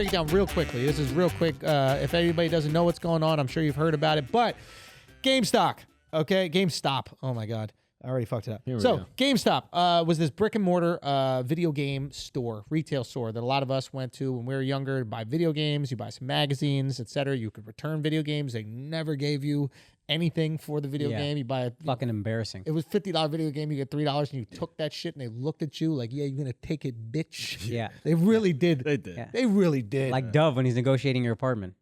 break it down real quickly. This is real quick. If anybody doesn't know what's going on, I'm sure you've heard about it. But GameStop, okay? GameStop. Oh, my God. I already fucked it up. So GameStop was this brick and mortar video game store, retail store that a lot of us went to when we were younger to buy video games. You buy some magazines, etc. You could return video games. They never gave you anything for the video game. You buy a fucking embarrassing. It was $50 video game. You get $3, and you took that shit, and they looked at you like, "Yeah, you're gonna take it, bitch." Yeah, they really did. They did. Yeah. They really did. Like Dove when he's negotiating your apartment.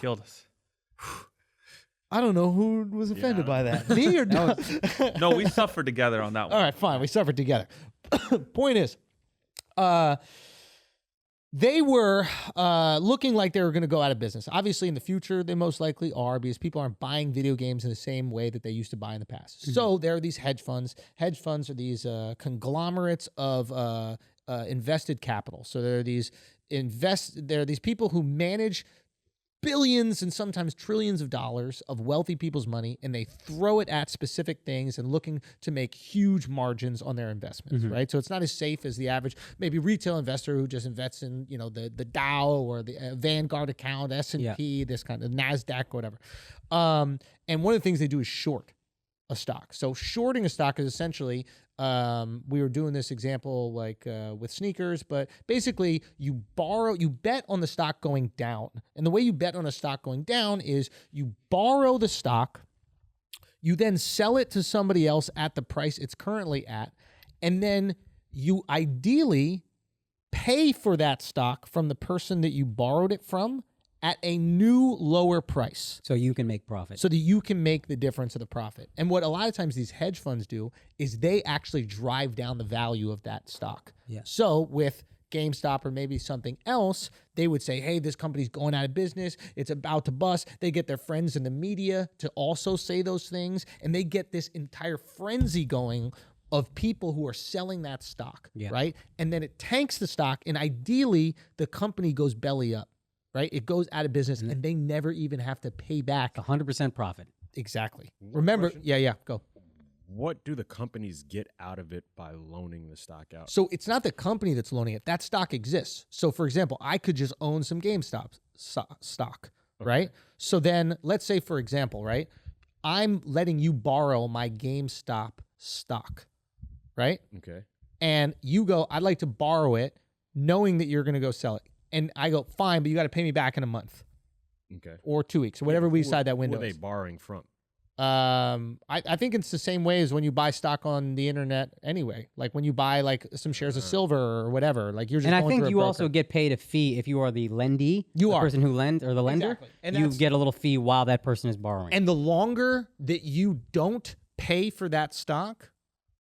Killed us. I don't know who was offended by that. Me or Dove? No, we suffered together on that one. All right, fine. We suffered together. Point is, they were looking like they were going to go out of business. Obviously, in the future, they most likely are because people aren't buying video games in the same way that they used to buy in the past. Mm-hmm. So there are these hedge funds. Hedge funds are these conglomerates of invested capital. So there are these people who manage billions and sometimes trillions of dollars of wealthy people's money, and they throw it at specific things and looking to make huge margins on their investments, right? So it's not as safe as the average, maybe retail investor who just invests in, the Dow or the Vanguard account, S&P, this kind of NASDAQ, whatever. And one of the things they do is short a stock. So shorting a stock is essentially, we were doing this example with sneakers, but basically you bet on the stock going down. And the way you bet on a stock going down is you borrow the stock, you then sell it to somebody else at the price it's currently at, and then you ideally pay for that stock from the person that you borrowed it from at a new lower price. So you can make profit. So that you can make the difference of the profit. And what a lot of times these hedge funds do is they actually drive down the value of that stock. Yeah. So with GameStop or maybe something else, they would say, hey, this company's going out of business. It's about to bust. They get their friends in the media to also say those things. And they get this entire frenzy going of people who are selling that stock, right? And then it tanks the stock. And ideally, the company goes belly up. Right? It goes out of business and they never even have to pay back. 100% profit. Exactly. Remember, go. What do the companies get out of it by loaning the stock out? So it's not the company that's loaning it. That stock exists. So for example, I could just own some GameStop stock, right? So then let's say, for example, right? I'm letting you borrow my GameStop stock, right? Okay. And you go, I'd like to borrow it knowing that you're going to go sell it. And I go, fine, but you got to pay me back in a month. Okay. Or 2 weeks, or whatever we decide that window is. Who are they borrowing from? I think it's the same way as when you buy stock on the internet anyway. Like when you buy some shares of silver or whatever. Like you're just. And I going think through a you broker. also get paid a fee if you are the lendee. You are the person who lends or the lender. Exactly. And you get a little fee while that person is borrowing. And the longer that you don't pay for that stock,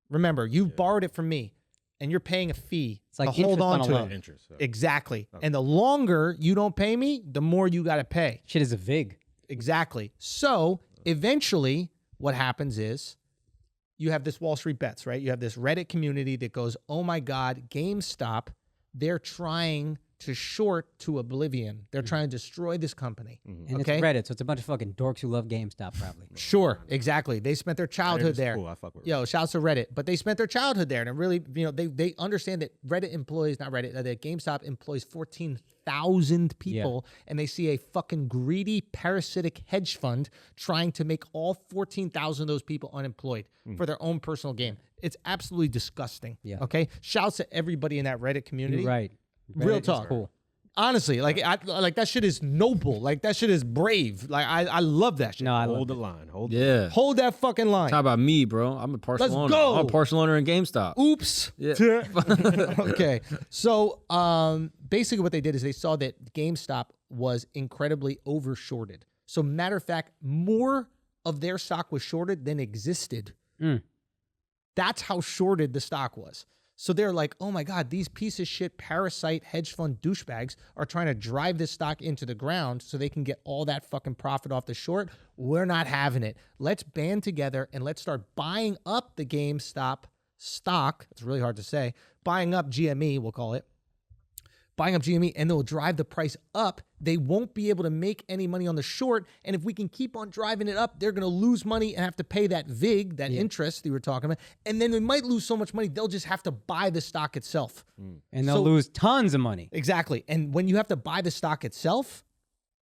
remember you've borrowed it from me. And you're paying a fee it's like to hold on to it. Interest, so. Exactly. And the longer you don't pay me, the more you got to pay. Shit is a VIG. Exactly. So eventually what happens is you have this Wall Street Bets, right? You have this Reddit community that goes, oh my God, GameStop, they're trying to short to oblivion. They're trying to destroy this company. And it's Reddit, so it's a bunch of fucking dorks who love GameStop, probably. Sure, exactly. They spent their childhood there. Cool. I fuck with Yo, shouts to Reddit. But they spent their childhood there. And it really, they understand that Reddit employs, not Reddit, that GameStop employs 14,000 people. Yeah. And they see a fucking greedy, parasitic hedge fund trying to make all 14,000 of those people unemployed for their own personal gain. It's absolutely disgusting. Yeah. Okay? Shouts to everybody in that Reddit community. You're right. Real talk. Cool. Honestly, like that shit is noble. Like that shit is brave. Like I love that shit. No, I hold the line. Hold that fucking line. Talk about me, bro. I'm a partial owner. Go. I'm a partial owner in GameStop. Oops. Yeah. Okay. So basically what they did is they saw that GameStop was incredibly overshorted. So matter of fact, more of their stock was shorted than existed. That's how shorted the stock was. So they're like, oh my God, these piece of shit parasite hedge fund douchebags are trying to drive this stock into the ground so they can get all that fucking profit off the short. We're not having it. Let's band together and let's start buying up the GameStop stock. It's really hard to say. Buying up GME, we'll call it. buying up GME, and they'll drive the price up. They won't be able to make any money on the short. And if we can keep on driving it up, they're going to lose money and have to pay that VIG, that interest that you were talking about. And then they might lose so much money, they'll just have to buy the stock itself. And they'll lose tons of money. Exactly. And when you have to buy the stock itself,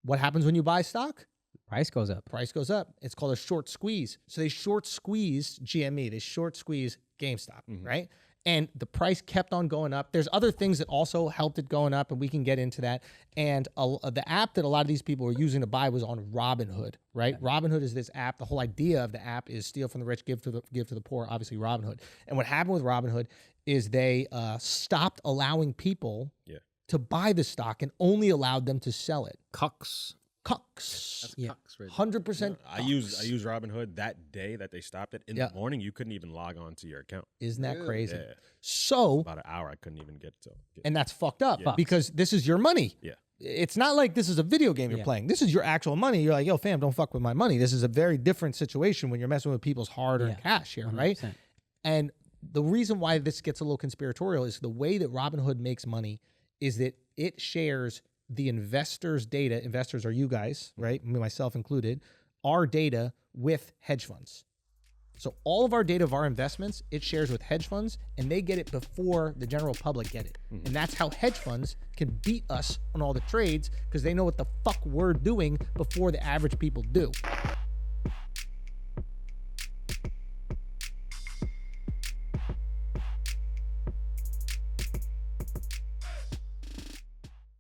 what happens when you buy stock? Price goes up. Price goes up. It's called a short squeeze. So they short squeezed GME. They short squeeze GameStop, right? And the price kept on going up. There's other things that also helped it going up, and we can get into that. And the app that a lot of these people were using to buy was on Robinhood, right? Okay. Robinhood is this app. The whole idea of the app is steal from the rich, give to the poor. Obviously, Robinhood. And what happened with Robinhood is they stopped allowing people to buy the stock and only allowed them to sell it. Cucks. That's cucks, right? 100%. I use Robinhood that day that they stopped it. In the morning, you couldn't even log on to your account. Isn't that crazy? Yeah. So about an hour, I couldn't even get to. And that's fucked up because this is your money. Yeah. It's not like this is a video game you're playing. This is your actual money. You're like, yo, fam, don't fuck with my money. This is a very different situation when you're messing with people's hard-earned cash here, 100%. Right? And the reason why this gets a little conspiratorial is the way that Robinhood makes money is that it shares the investors' data. Investors are you guys, right? Myself included, our data with hedge funds. So all of our data of our investments, it shares with hedge funds, and they get it before the general public get it. And that's how hedge funds can beat us on all the trades because they know what the fuck we're doing before the average people do.